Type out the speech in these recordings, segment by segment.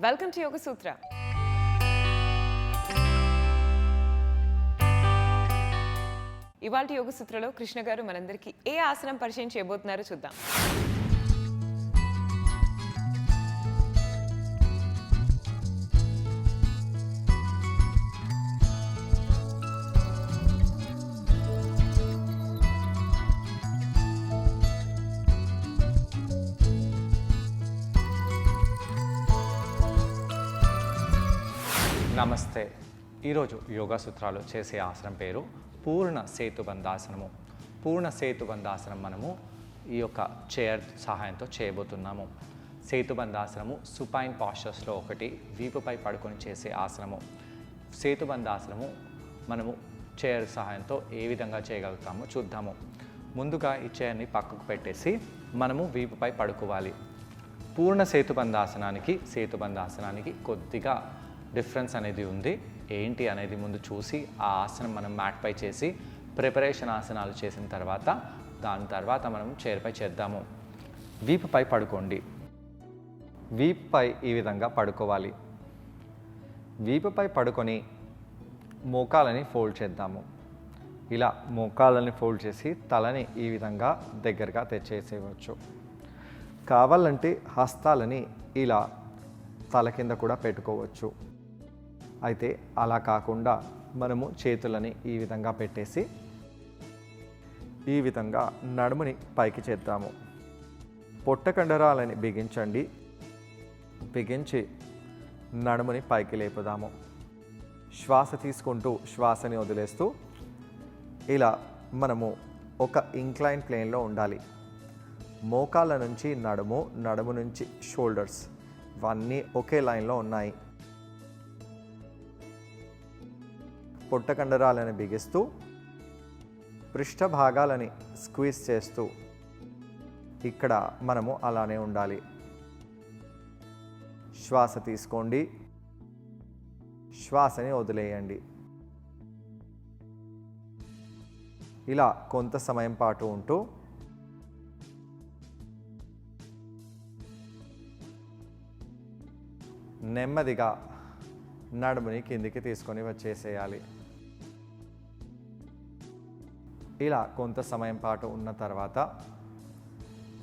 Welcome to యోగ సూత్ర. ఇవాల్టి యోగ సూత్రలో కృష్ణ గారు మనందరికీ ఏ ఆసనం పరిచయం చేయబోతున్నారో చూద్దాం. నమస్తే. ఈరోజు యోగా సూత్రాలు చేసే ఆసనం పేరు పూర్ణ సేతుబంధాసనము. పూర్ణ సేతుబంధాసనం మనము ఈ యొక్క చైర్ సహాయంతో చేయబోతున్నాము. సేతుబంధాసనము సుపైన్ పాస్చర్స్లో ఒకటి, వీపుపై పడుకొని చేసే ఆసనము. సేతుబంధాసనము మనము చైర్ సహాయంతో ఏ విధంగా చేయగలుగుతామో చూద్దాము. ముందుగా ఈ చైర్ని పక్కకు పెట్టేసి మనము వీపుపై పడుకోవాలి. పూర్ణ సేతుబంధాసనానికి కొద్దిగా డిఫరెన్స్ అనేది ఉంది. ఏంటి అనేది ముందు చూసి ఆ ఆసనం మనం మ్యాట్పై చేసి ప్రిపరేషన్ ఆసనాలు చేసిన తర్వాత దాని తర్వాత మనం చైర్పై చేద్దాము. వీపుపై పడుకోండి. వీపుపై ఈ విధంగా పడుకోవాలి. వీపుపై పడుకొని మోకాలని ఫోల్డ్ చేద్దాము. ఇలా మోకాలని ఫోల్డ్ చేసి తలని ఈ విధంగా దగ్గరగా తెచ్చేసేయవచ్చు. కావాలంటే హస్తాలని ఇలా తల కింద కూడా పెట్టుకోవచ్చు. అయితే అలా కాకుండా మనము చేతులని ఈ విధంగా పెట్టేసి ఈ విధంగా నడుముని పైకి చేద్దాము. పొట్ట కండరాలని బిగించండి. బిగించి నడుముని పైకి లేపుదాము. శ్వాస తీసుకుంటూ శ్వాసని వదిలేస్తూ ఇలా మనము ఒక ఇంక్లైన్ ప్లేన్లో ఉండాలి. మోకాళ్ళ నుంచి నడుము నుంచి షోల్డర్స్ ఇవన్నీ ఒకే లైన్లో ఉన్నాయి. పొట్ట కండరాలను బిగిస్తూ పృష్ఠ భాగాలని స్క్వీజ్ చేస్తూ ఇక్కడ మనము అలానే ఉండాలి. శ్వాస తీసుకోండి, శ్వాసని వదిలేయండి. ఇలా కొంత సమయం పాటు ఉంటూ నెమ్మదిగా నడుముని కిందికి తీసుకొని వచ్చేసేయాలి. ఇలా కొంత సమయం పాటు ఉన్న తర్వాత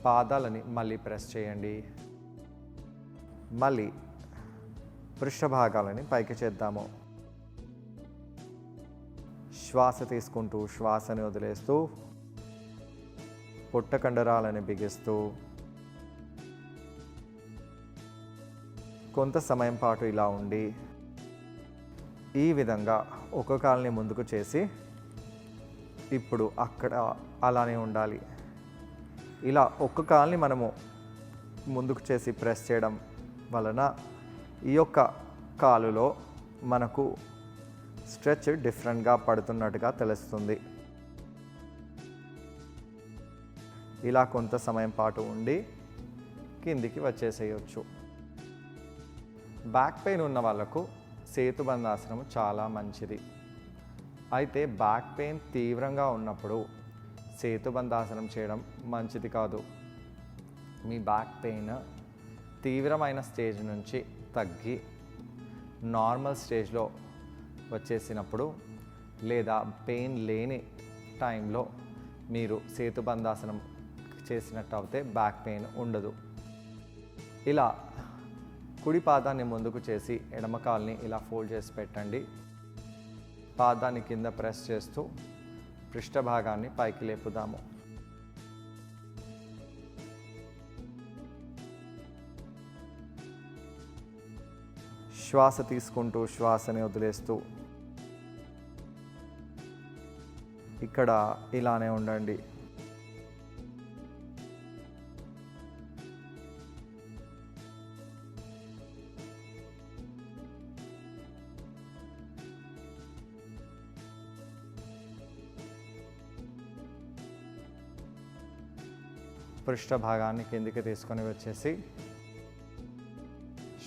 పాదాలని మళ్ళీ ప్రెస్ చేయండి. మళ్ళీ పృష్ఠభాగాలని పైకి చేద్దాము. శ్వాస తీసుకుంటూ శ్వాసని వదిలేస్తూ పొట్ట కండరాలని బిగిస్తూ కొంత సమయం పాటు ఇలా ఉండి ఈ విధంగా ఒక కాలుని ముందుకు చేసి ఇప్పుడు అక్కడ అలానే ఉండాలి. ఇలా ఒక్క కాలుని మనము ముందుకు చేసి ప్రెస్ చేయడం వలన ఈ యొక్క కాలులో మనకు స్ట్రెచ్ డిఫరెంట్గా పడుతున్నట్టుగా తెలుస్తుంది. ఇలా కొంత సమయం పాటు ఉండి కిందికి వచ్చేసేయచ్చు. బ్యాక్ పెయిన్ ఉన్న వాళ్ళకు సేతుబంధాసనం చాలా మంచిది. అయితే బ్యాక్ పెయిన్ తీవ్రంగా ఉన్నప్పుడు సేతుబంధాసనం చేయడం మంచిది కాదు. మీ బ్యాక్ పెయిన్ తీవ్రమైన స్టేజ్ నుంచి తగ్గి నార్మల్ స్టేజ్లో వచ్చేసినప్పుడు లేదా పెయిన్ లేని టైంలో మీరు సేతుబంధాసనం చేసినట్టు అయితే బ్యాక్ పెయిన్ ఉండదు. ఇలా కుడి పాదాన్ని ముందుకు చేసి ఎడమ కాలుని ఇలా ఫోల్డ్ చేసి పెట్టండి. పాదాన్ని కింద ప్రెస్ చేస్తూ పృష్ఠభాగాన్ని పైకి లేపుదాము. శ్వాస తీసుకుంటూ శ్వాసని వదిలేస్తూ ఇక్కడ ఇలానే ఉండండి. పృష్ఠభాగాన్ని కిందికి తీసుకొని వచ్చేసి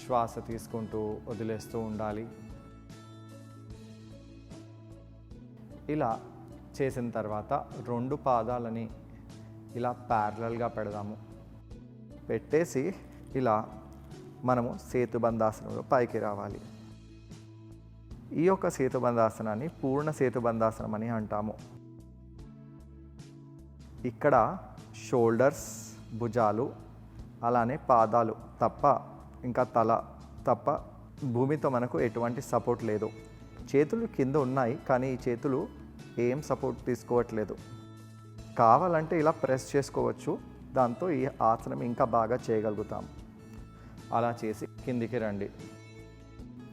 శ్వాస తీసుకుంటూ వదిలేస్తూ ఉండాలి. ఇలా చేసిన తర్వాత రెండు పాదాలని ఇలా ప్యారలల్గా పెడదాము. పెట్టేసి ఇలా మనము సేతుబంధాసనంలో పైకి రావాలి. ఈ యొక్క సేతుబంధాసనాన్ని పూర్ణ సేతుబంధాసనం అని అంటాము. ఇక్కడ షోల్డర్స్, భుజాలు, అలానే పాదాలు తప్ప, ఇంకా తల తప్ప భూమితో మనకు ఎటువంటి సపోర్ట్ లేదు. చేతులు కింద ఉన్నాయి, కానీ ఈ చేతులు ఏం సపోర్ట్ తీసుకోవట్లేదు. కావాలంటే ఇలా ప్రెస్ చేసుకోవచ్చు, దాంతో ఈ ఆసనం ఇంకా బాగా చేయగలుగుతాం. అలా చేసి కిందికి రండి.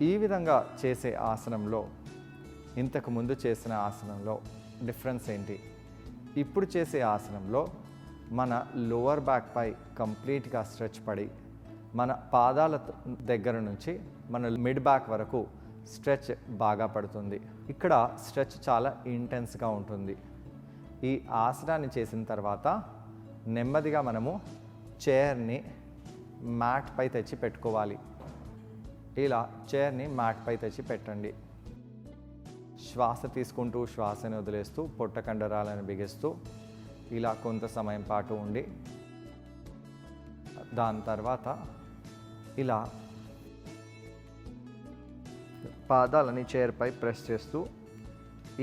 ఈ విధంగా చేసే ఆసనంలో ఇంతకు ముందు చేసిన ఆసనంలో డిఫరెన్స్ ఏంటి? ఇప్పుడు చేసే ఆసనంలో మన లోవర్ బ్యాక్ పై కంప్లీట్గా స్ట్రెచ్ పడి, మన పాదాల దగ్గర నుంచి మన మిడ్ బ్యాక్ వరకు స్ట్రెచ్ బాగా పడుతుంది. ఇక్కడ స్ట్రెచ్ చాలా ఇంటెన్స్గా ఉంటుంది. ఈ ఆసనాన్ని చేసిన తర్వాత నెమ్మదిగా మనము చైర్ని మ్యాట్ పై తెచ్చి పెట్టుకోవాలి. ఇలా చైర్ని మ్యాట్ పై తెచ్చి పెట్టండి. శ్వాస తీసుకుంటూ శ్వాసని వదిలేస్తూ పొట్ట కండరాలను బిగిస్తూ ఇలా కొంత సమయం పాటు ఉండి, దాని తర్వాత ఇలా పాదాలని చైర్పై ప్రెస్ చేస్తూ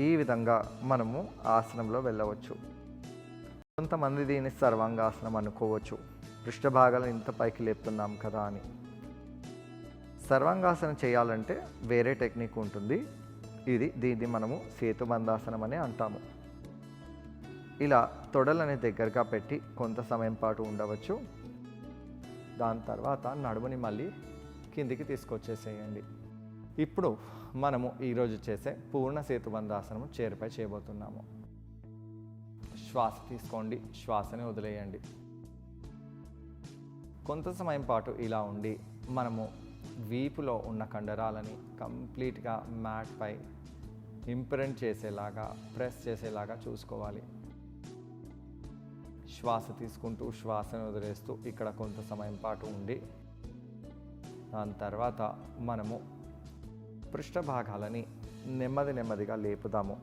ఈ విధంగా మనము ఆసనంలో వెళ్ళవచ్చు. కొంతమంది దీన్ని సర్వాంగాసనం అనుకోవచ్చు. పృష్ఠభాగాలను ఇంత పైకి లేపుతున్నాం కదా అని. సర్వాంగాసనం చేయాలంటే వేరే టెక్నిక్ ఉంటుంది. దీన్ని మనము సేతుబంధాసనం అని అంటాము. ఇలా తొడలని దగ్గరగా పెట్టి కొంత సమయం పాటు ఉండవచ్చు. దాని తర్వాత నడుముని మళ్ళీ కిందికి తీసుకొచ్చేసేయండి. ఇప్పుడు మనము ఈరోజు చేసే పూర్ణ సేతుబంధాసనము చైర్పై చేయబోతున్నాము. శ్వాస తీసుకోండి, శ్వాసని వదిలేయండి. కొంత సమయం పాటు ఇలా ఉండి మనము వీపులో ఉన్న కండరాలని కంప్లీట్గా మ్యాట్పై ఇంప్రింట్ చేసేలాగా, ప్రెస్ చేసేలాగా చూసుకోవాలి. శ్వాస తీసుకుంటూ శ్వాసను వదిలేస్తూ ఇక్కడ కొంత సమయం పాటు ఉండి, దాని తర్వాత మనము పృష్ఠభాగాలని నెమ్మదిగా లేపుదాము.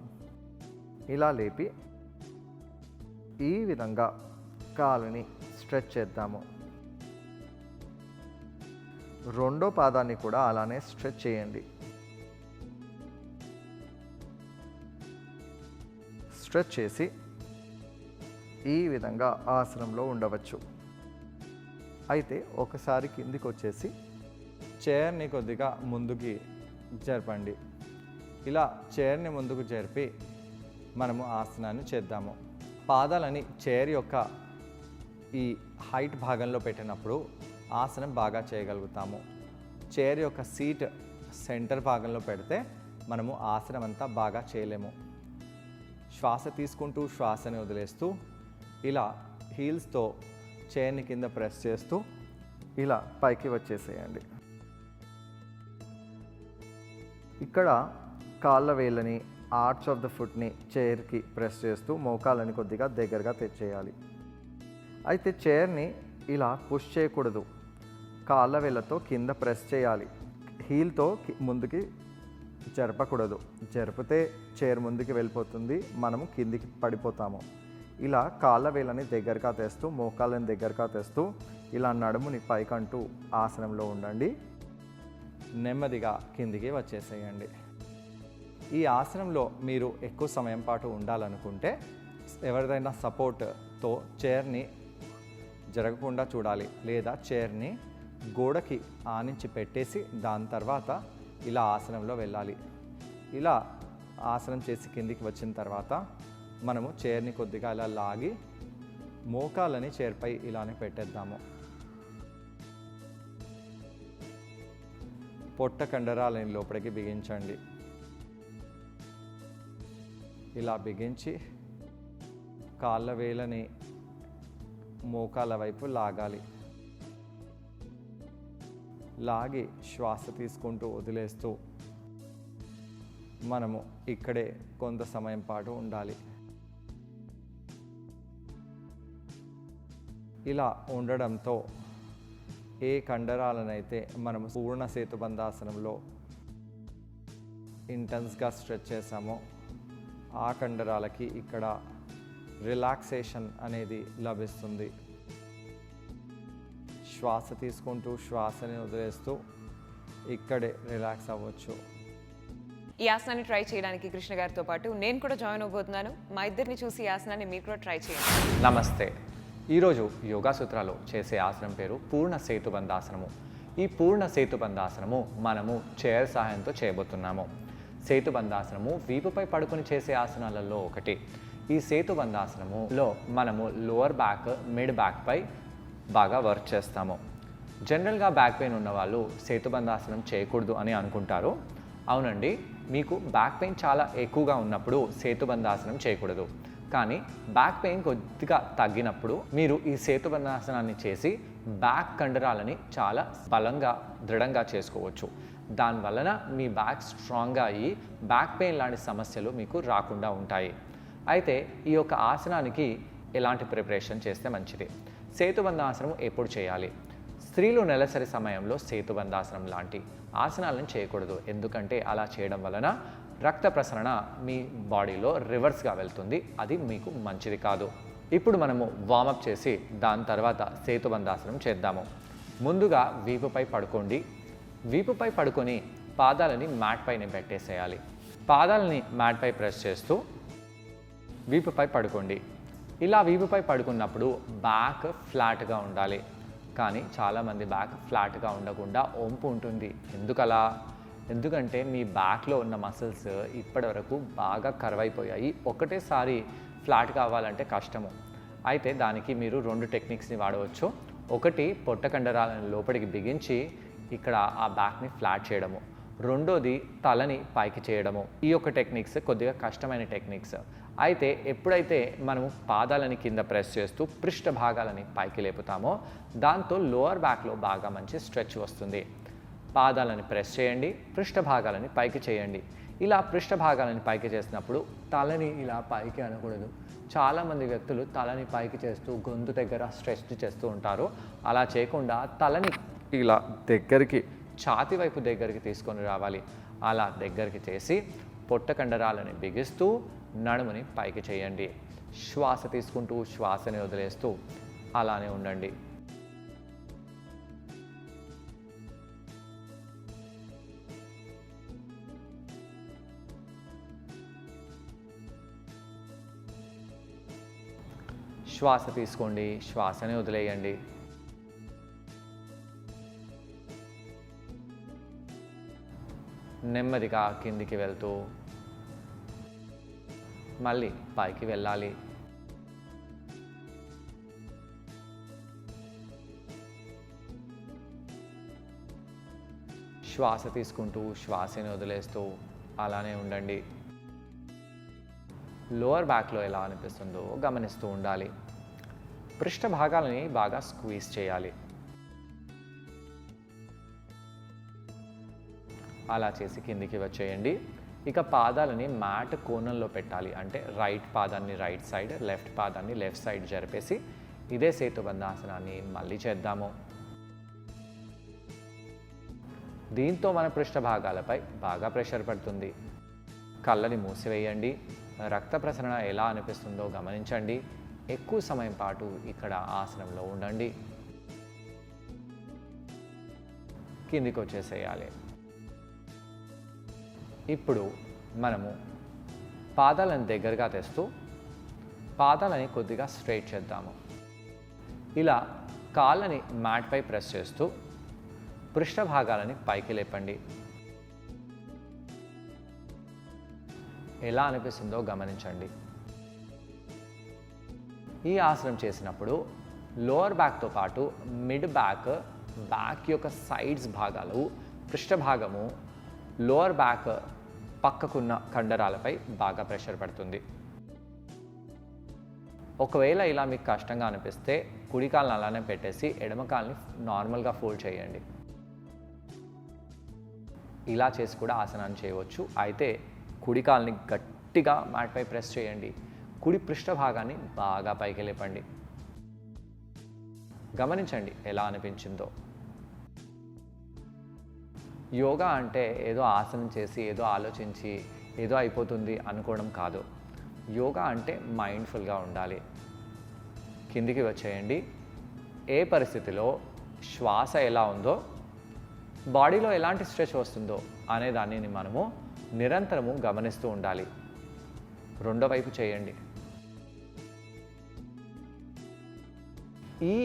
ఇలా లేపి ఈ విధంగా కాలుని స్ట్రెచ్ చేద్దాము. రెండో పాదాన్ని కూడా అలానే స్ట్రెచ్ చేయండి. స్ట్రెచ్ చేసి ఈ విధంగా ఆసనంలో ఉండవచ్చు. అయితే ఒకసారి కిందికి వచ్చేసి చైర్ని కొద్దిగా ముందుకి జరపండి. ఇలా చైర్ని ముందుకు జరిపి మనము ఆసనాన్ని చేద్దాము. పాదాలని చైర్ యొక్క ఈ హైట్ భాగంలో పెట్టినప్పుడు ఆసనం బాగా చేయగలుగుతాము. చైర్ యొక్క సీట్ సెంటర్ భాగంలో పెడితే మనము ఆసనం అంతా బాగా చేయలేము. శ్వాస తీసుకుంటూ శ్వాసని వదిలేస్తూ ఇలా హీల్స్తో చైర్ని కింద ప్రెస్ చేస్తూ ఇలా పైకి వచ్చేసేయండి. ఇక్కడ కాళ్ళ వేళ్ళని, ఆర్చ్ ఆఫ్ ద ఫుట్ని చైర్కి ప్రెస్ చేస్తూ మోకాలని కొద్దిగా దగ్గరగా తెచ్చేయాలి. అయితే చైర్ని ఇలా పుష్ చేయకూడదు, కాళ్ళ వేళ్ళతో కింద ప్రెస్ చేయాలి. హీల్తో ముందుకి జరపకూడదు. జరిపితే చైర్ ముందుకు వెళ్ళిపోతుంది, మనము కిందికి పడిపోతాము. ఇలా కాళ్ళ వేళ్ళని దగ్గరగా తెస్తూ, మోకాళ్ళని దగ్గరగా తెస్తూ ఇలా నడుముని పైకంటూ ఆసనంలో ఉండండి. నెమ్మదిగా కిందికి వచ్చేసేయండి. ఈ ఆసనంలో మీరు ఎక్కువ సమయం పాటు ఉండాలనుకుంటే ఎవరిదైనా సపోర్ట్తో చైర్ని జరగకుండా చూడాలి, లేదా చైర్ని గోడకి ఆనించి పెట్టేసి దాని తర్వాత ఇలా ఆసనంలో వెళ్ళాలి. ఇలా ఆసనం చేసి కిందికి వచ్చిన తర్వాత మనము చైర్ని కొద్దిగా ఇలా లాగి మోకాలని చైర్పై ఇలానే పెట్టేద్దాము. పొట్ట కండరాలని లోపలికి బిగించండి. ఇలా బిగించి కాళ్ళ వేళ్ళని మోకాళ్ళ వైపు లాగాలి. లాగి శ్వాస తీసుకుంటూ వదిలేస్తూ మనము ఇక్కడే కొంత సమయం పాటు ఉండాలి. ఇలా ఉండడంతో ఏ కండరాలనైతే మనము పూర్ణ సేతుబంధాసనంలో ఇంటెన్స్గా స్ట్రెచ్ చేసామో ఆ కండరాలకి ఇక్కడ రిలాక్సేషన్ అనేది లభిస్తుంది. శ్వాస తీసుకుంటూ శ్వాసని వదిలేస్తూ ఇక్కడే రిలాక్స్ అవ్వచ్చు. ఈ ఆసనాన్ని ట్రై చేయడానికి కృష్ణ గారితో పాటు నేను కూడా జాయిన్ అవబోతున్నాను. మా ఇద్దరిని చూసి ఈ ఆసనాన్ని మీరు కూడా ట్రై చేయండి. నమస్తే. ఈరోజు యోగా సూత్రాలు చేసే ఆసనం పేరు పూర్ణ సేతుబంధాసనము. ఈ పూర్ణ సేతుబంధాసనము మనము చైర్ సహాయంతో చేయబోతున్నాము. సేతుబంధాసనము వీపుపై పడుకొని చేసే ఆసనాలలో ఒకటి. ఈ సేతుబంధాసనములో మనము లోవర్ బ్యాక్, మిడ్ బ్యాక్ పై బాగా వర్క్ చేస్తాము. జనరల్గా బ్యాక్ పెయిన్ ఉన్న వాళ్ళు సేతుబంధాసనం చేయకూడదు అని అనుకుంటారు. అవునండి, మీకు బ్యాక్ పెయిన్ చాలా ఎక్కువగా ఉన్నప్పుడు సేతుబంధాసనం చేయకూడదు. కానీ బ్యాక్ పెయిన్ కొద్దిగా తగ్గినప్పుడు మీరు ఈ సేతుబంధాసనాన్ని చేసి బ్యాక్ కండరాలని చాలా బలంగా, దృఢంగా చేసుకోవచ్చు. దానివలన మీ బ్యాక్ స్ట్రాంగ్గా అయ్యి బ్యాక్ పెయిన్ లాంటి సమస్యలు మీకు రాకుండా ఉంటాయి. అయితే ఈ యొక్క ఆసనానికి ఎలాంటి ప్రిపరేషన్ చేస్తే మంచిది? సేతుబంధాసనం ఎప్పుడు చేయాలి? స్త్రీలు నెలసరి సమయంలో సేతుబంధాసనం లాంటి ఆసనాలను చేయకూడదు. ఎందుకంటే అలా చేయడం వలన రక్త ప్రసరణ మీ బాడీలో రివర్స్గా వెళ్తుంది. అది మీకు మంచిది కాదు. ఇప్పుడు మనము వార్మప్ చేసి దాని తర్వాత సేతుబంధాసనం చేద్దాము. ముందుగా వీపుపై పడుకోండి. వీపుపై పడుకొని పాదాలని మ్యాట్ పైన పెట్టేసేయాలి. పాదాలని మ్యాట్ పై ప్రెస్ చేస్తూ వీపుపై పడుకోండి. ఇలా వీపుపై పడుకున్నప్పుడు బ్యాక్ ఫ్లాట్గా ఉండాలి. కానీ చాలామంది బ్యాక్ ఫ్లాట్గా ఉండకుండా వంపు ఉంటుంది. ఎందుకలా? ఎందుకంటే మీ బ్యాక్లో ఉన్న మసిల్స్ ఇప్పటివరకు బాగా కర్వ్ అయిపోయాయి. ఒకటేసారి ఫ్లాట్ కావాలంటే కష్టము. అయితే దానికి మీరు 2 టెక్నిక్స్ని వాడవచ్చు. ఒకటి, పొట్ట కండరాలను లోపలికి బిగించి ఇక్కడ ఆ బ్యాక్ని ఫ్లాట్ చేయడము. రెండోది, తలని పైకి చేయడము. ఈ యొక్క టెక్నిక్స్ కొద్దిగా కష్టమైన టెక్నిక్స్. అయితే ఎప్పుడైతే మనము పాదాలని కింద ప్రెస్ చేస్తూ పృష్ఠ భాగాలని పైకి లేపుతామో దాంతో లోవర్ బ్యాక్లో బాగా మంచి స్ట్రెచ్ వస్తుంది. పాదాలని ప్రెస్ చేయండి, పృష్ఠ భాగాలని పైకి చేయండి. ఇలా పృష్ఠ భాగాలని పైకి చేసినప్పుడు తలని ఇలా పైకి అనకూడదు. చాలామంది వ్యక్తులు తలని పైకి చేస్తూ గొంతు దగ్గర స్ట్రెచ్ చేస్తూ ఉంటారు. అలా చేయకుండా తలని ఇలా దగ్గరికి, ఛాతీ వైపు దగ్గరికి తీసుకొని రావాలి. అలా దగ్గరికి చేసి పొట్ట కండరాలని బిగిస్తూ నడుముని పైకి చేయండి. శ్వాస తీసుకుంటూ శ్వాసని వదిలేస్తూ అలానే ఉండండి. శ్వాస తీసుకోండి, శ్వాసని వదిలేయండి. నెమ్మదిగా కిందికి వెళ్తూ మళ్ళీ పైకి వెళ్ళాలి. శ్వాస తీసుకుంటూ శ్వాసని వదిలేస్తూ అలానే ఉండండి. లోవర్ బ్యాక్లో ఎలా అనిపిస్తుందో గమనిస్తూ ఉండాలి. పృష్ఠ భాగాలని బాగా స్క్వీజ్ చేయాలి. అలా చేసి కిందికి వచ్చేయండి. ఇక పాదాలని మ్యాట్ కోణంలో పెట్టాలి. అంటే రైట్ పాదాన్ని రైట్ సైడ్, లెఫ్ట్ పాదాన్ని లెఫ్ట్ సైడ్ జరిపేసి ఇదే సేతుబంధాసనాన్ని మళ్ళీ చేద్దాము. దీంతో మన పృష్ఠ భాగాలపై బాగా ప్రెషర్ పడుతుంది. కళ్ళని మూసివేయండి. రక్త ప్రసరణ ఎలా అనిపిస్తుందో గమనించండి. ఎక్కువ సమయం పాటు ఇక్కడ ఆసనంలో ఉండండి. కిందికి వచ్చేసేయాలి. ఇప్పుడు మనము పాదాలను దగ్గరగా తెస్తూ పాదాలని కొద్దిగా స్ట్రైట్ చేద్దాము. ఇలా కాళ్ళని మ్యాట్ పై ప్రెస్ చేస్తూ పృష్ఠ భాగాలని పైకి లేపండి. ఎలా అనిపిస్తుందో గమనించండి. ఈ ఆసనం చేసినప్పుడు లోవర్ బ్యాక్తో పాటు మిడ్ బ్యాక్, బ్యాక్ యొక్క సైడ్స్ భాగాలు, పృష్ఠ భాగము, లోవర్ బ్యాక్ పక్కకున్న కండరాలపై బాగా ప్రెషర్ పడుతుంది. ఒకవేళ ఇలా మీకు కష్టంగా అనిపిస్తే కుడి కాళ్ళని అలానే పెట్టేసి ఎడమ కాళ్ళని నార్మల్గా ఫోల్డ్ చేయండి. ఇలా చేసి కూడా ఆసనాన్ని చేయవచ్చు. అయితే కుడి కాళ్ళని గట్టిగా మ్యాట్పై ప్రెస్ చేయండి. కుడి పృష్ఠ భాగాన్ని బాగా పైకి లేపండి. గమనించండి ఎలా అనిపించిందో. యోగా అంటే ఏదో ఆసనం చేసి ఏదో ఆలోచించి ఏదో అయిపోతుంది అనుకోవడం కాదు. యోగా అంటే మైండ్ఫుల్గా ఉండాలి. కిందికి వచ్చేయండి. ఏ పరిస్థితిలో శ్వాస ఎలా ఉందో, బాడీలో ఎలాంటి స్ట్రెచ్ వస్తుందో అనే దానిని మనము నిరంతరము గమనిస్తూ ఉండాలి. రెండో వైపు చేయండి. ఈ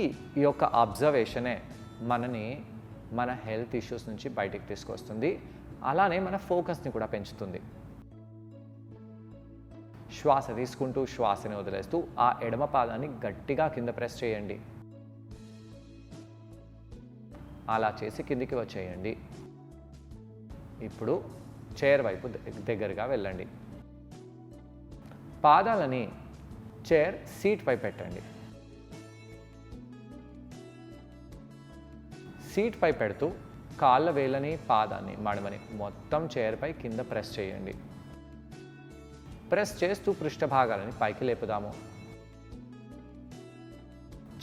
యొక్క అబ్జర్వేషనే మనని మన హెల్త్ ఇష్యూస్ నుంచి బయటికి తీసుకొస్తుంది. అలానే మన ఫోకస్ని కూడా పెంచుతుంది. శ్వాస తీసుకుంటూ శ్వాసని వదిలేస్తూ ఆ ఎడమ పాదాన్ని గట్టిగా కింద ప్రెస్ చేయండి. అలా చేసి కిందికి వచ్చేయండి. ఇప్పుడు చైర్ వైపు దగ్గరగా వెళ్ళండి. పాదాలని చైర్ సీట్ పై పెట్టండి. సీట్ పై పెడుతూ కాళ్ళ వేళ్ళని, పాదాన్ని, మడమని మొత్తం చైర్పై కింద ప్రెస్ చేయండి. ప్రెస్ చేస్తూ పృష్ఠభాగాలని పైకి లేపుదాము.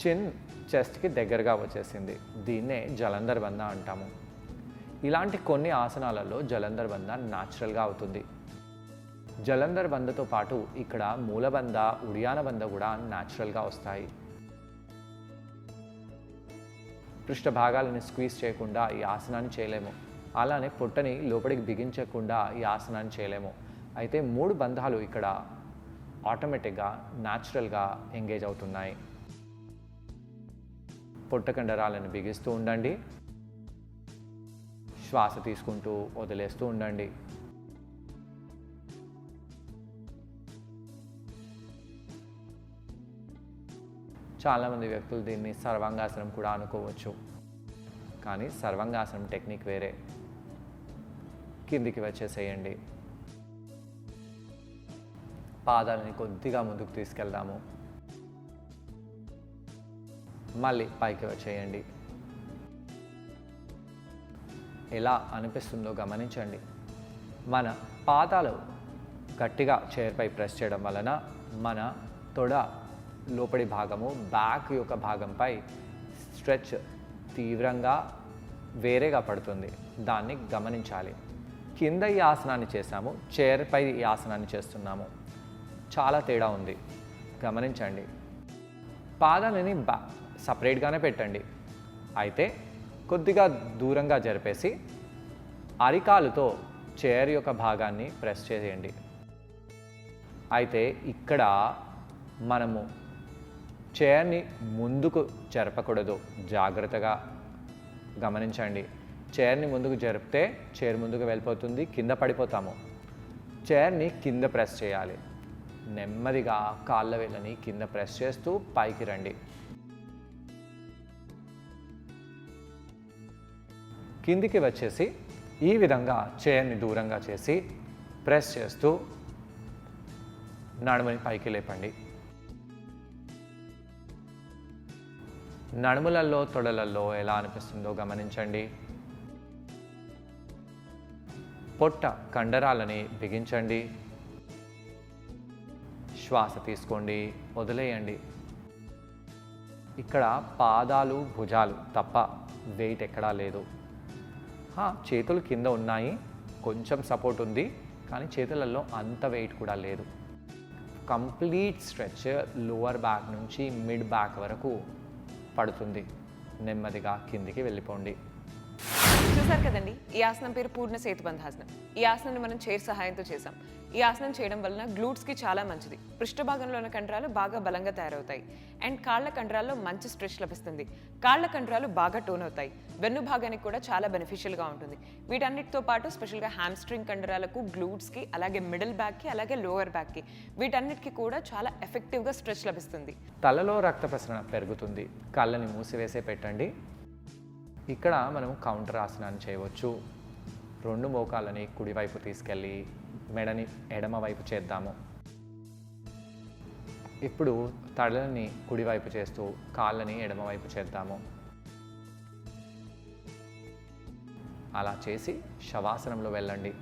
చిన్ చెస్ట్కి దగ్గరగా వచ్చేసింది. దీన్నే జలంధర్ బంధ అంటాము. ఇలాంటి కొన్ని ఆసనాలలో జలంధర్ బంధ న్యాచురల్గా అవుతుంది. జలంధర్ బంధతో పాటు ఇక్కడ మూలబంధ, ఉడియాన బంధ కూడా న్యాచురల్గా వస్తాయి. పృష్ఠభాగాలని స్క్వీజ్ చేయకుండా ఈ ఆసనాన్ని చేయలేము. అలానే పొట్టని లోపలికి బిగించకుండా ఈ ఆసనాన్ని చేయలేము. అయితే 3 బంధాలు ఇక్కడ ఆటోమేటిక్గా న్యాచురల్గా ఎంగేజ్ అవుతున్నాయి. పొట్ట కండరాలను బిగిస్తూ ఉండండి. శ్వాస తీసుకుంటూ వదిలేస్తూ ఉండండి. చాలామంది వ్యక్తులు దీన్ని సర్వాంగాసనం కూడా అనుకోవచ్చు. కానీ సర్వాంగాసనం టెక్నిక్ వేరే. కిందికి వచ్చేసేయండి. పాదాలని కొద్దిగా ముందుకు తీసుకెళ్దాము. మళ్ళీ పైకి వచ్చేయండి. ఎలా అనిపిస్తుందో గమనించండి. మన పాదాలు గట్టిగా చైర్పై ప్రెస్ చేయడం వలన మన తొడ లోపలి భాగము, బ్యాక్ యొక్క భాగంపై స్ట్రెచ్ తీవ్రంగా వేరేగా పడుతుంది. దాన్ని గమనించాలి. కింద ఈ ఆసనాన్ని చేసాము, చైర్పై ఈ ఆసనాన్ని చేస్తున్నాము. చాలా తేడా ఉంది, గమనించండి. పాదాలని సపరేట్గానే పెట్టండి. అయితే కొద్దిగా దూరంగా జరిపేసి అరికాలుతో చైర్ యొక్క భాగాన్ని ప్రెస్ చేయండి. అయితే ఇక్కడ మనము చైర్ని ముందుకు జరపకూడదు. జాగ్రత్తగా గమనించండి. చైర్ని ముందుకు జరిపితే చైర్ ముందుకు వెళ్ళిపోతుంది, కింద పడిపోతాము. చైర్ని కింద ప్రెస్ చేయాలి. నెమ్మదిగా కాళ్ళ వేళ్ళని కింద ప్రెస్ చేస్తూ పైకి రండి. కిందికి వచ్చేసి ఈ విధంగా చైర్ని దూరంగా చేసి ప్రెస్ చేస్తూ నడుముని పైకి లేపండి. నడుములలో, తొడలలో ఎలా అనిపిస్తుందో గమనించండి. పొట్ట కండరాలని బిగించండి. శ్వాస తీసుకోండి, వదిలేయండి. ఇక్కడ పాదాలు, భుజాలు తప్ప వెయిట్ ఎక్కడా లేదు. చేతులు కింద ఉన్నాయి, కొంచెం సపోర్ట్ ఉంది, కానీ చేతులలో అంత వెయిట్ కూడా లేదు. కంప్లీట్ స్ట్రెచ్ లోవర్ బ్యాక్ నుంచి మిడ్ బ్యాక్ వరకు పడుతుంది. నెమ్మదిగా కిందికి వెళ్ళిపోండి. చూసారు కదండి, ఈ ఆసనం పేరు పూర్ణ సేతుబంధాసనం. ఈ ఆసనాన్ని మనం చైర్ సహాయంతో చేసాం. ఈ ఆసనం చేయడం వలన గ్లూట్స్కి చాలా మంచిది. పృష్ఠభాగంలో ఉన్న కండరాలు బాగా బలంగా తయారవుతాయి. అండ్ కాళ్ళ కండరాల్లో మంచి స్ట్రెచ్ లభిస్తుంది. కాళ్ళ కండరాలు బాగా టోన్ అవుతాయి. వెన్ను భాగానికి కూడా చాలా బెనిఫిషియల్గా ఉంటుంది. వీటన్నిటితో పాటు స్పెషల్గా హ్యామ్స్ట్రింగ్ కండరాలకు, గ్లూట్స్కి, అలాగే మిడిల్ బ్యాక్కి, అలాగే లోవర్ బ్యాక్కి, వీటన్నిటికీ కూడా చాలా ఎఫెక్టివ్గా స్ట్రెచ్ లభిస్తుంది. తలలో రక్త ప్రసరణ పెరుగుతుంది. కళ్ళని మూసివేసే పెట్టండి. ఇక్కడ మనం కౌంటర్ ఆసనాన్ని చేయవచ్చు. 2 మోకాళ్ళని కుడివైపు తీసుకెళ్ళి మెడని ఎడమ వైపు చేద్దాము. ఇప్పుడు తలని కుడివైపు చేస్తూ కాళ్ళని ఎడమ వైపు చేద్దాము. అలా చేసి శవాసనంలో వెళ్ళండి.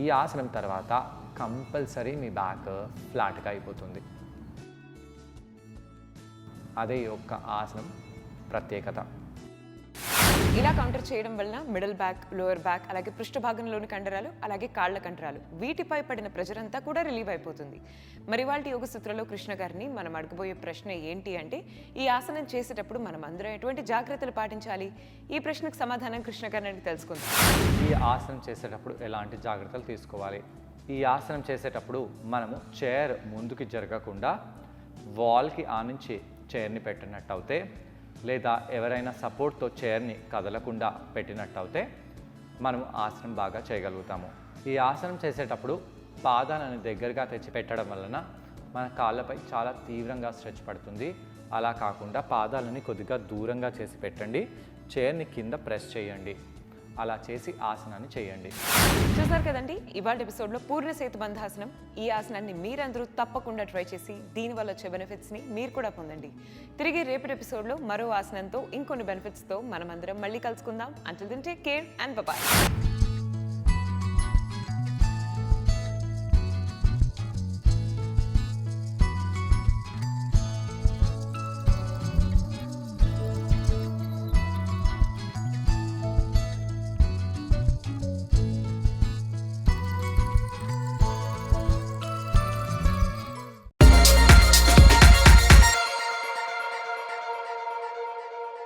ఈ ఆసనం తర్వాత కంపల్సరీ మీ బ్యాక్ ఫ్లాట్గా అయిపోతుంది. అదే యొక్క ఆసనం ప్రత్యేకత. ఇలా కౌంటర్ చేయడం వలన మిడిల్ బ్యాక్, లోయర్ బ్యాక్, అలాగే పృష్ఠ భాగంలోని కండరాలు, అలాగే కాళ్ల కండరాలు వీటిపై పడిన ప్రెషర్ అంతా కూడా రిలీవ్ అయిపోతుంది. మరి వాళ్ళ యోగ సూత్రలో కృష్ణ గారిని మనం అడగబోయే ప్రశ్న ఏంటి అంటే, ఈ ఆసనం చేసేటప్పుడు మనం అందరం ఎటువంటి జాగ్రత్తలు పాటించాలి? ఈ ప్రశ్నకు సమాధానం కృష్ణ గారిని అడిగి తెలుసుకుందాం. ఈ ఆసనం చేసేటప్పుడు ఎలాంటి జాగ్రత్తలు తీసుకోవాలి? ఈ ఆసనం చేసేటప్పుడు మనము చైర్ ముందుకి జరగకుండా వాల్కి ఆనించి చైర్ని పెట్టినట్టు అయితే, లేదా ఎవరైనా సపోర్ట్తో చైర్ని కదలకుండా పెట్టినట్టు అయితే మనము ఆసనం బాగా చేయగలుగుతాము. ఈ ఆసనం చేసేటప్పుడు పాదాలను దగ్గరగా తెచ్చి పెట్టడం వలన మన కాళ్ళపై చాలా తీవ్రంగా స్ట్రెచ్ పడుతుంది. అలా కాకుండా పాదాలని కొద్దిగా దూరంగా చేసి పెట్టండి, చైర్ని కింద ప్రెస్ చేయండి. అలా చేసి ఆసనాన్ని చేయండి. చూసారు కదండి, ఇవాళ ఎపిసోడ్లో పూర్ణ సేతు బంధాసనం. ఈ ఆసనాన్ని మీరందరూ తప్పకుండా ట్రై చేసి దీనివల్ల వచ్చే బెనిఫిట్స్ని మీరు కూడా పొందండి. తిరిగి రేపటి ఎపిసోడ్లో మరో ఆసనంతో ఇంకొన్ని బెనిఫిట్స్తో మనమందరం మళ్ళీ కలుసుకుందాం. Until then take care and bye.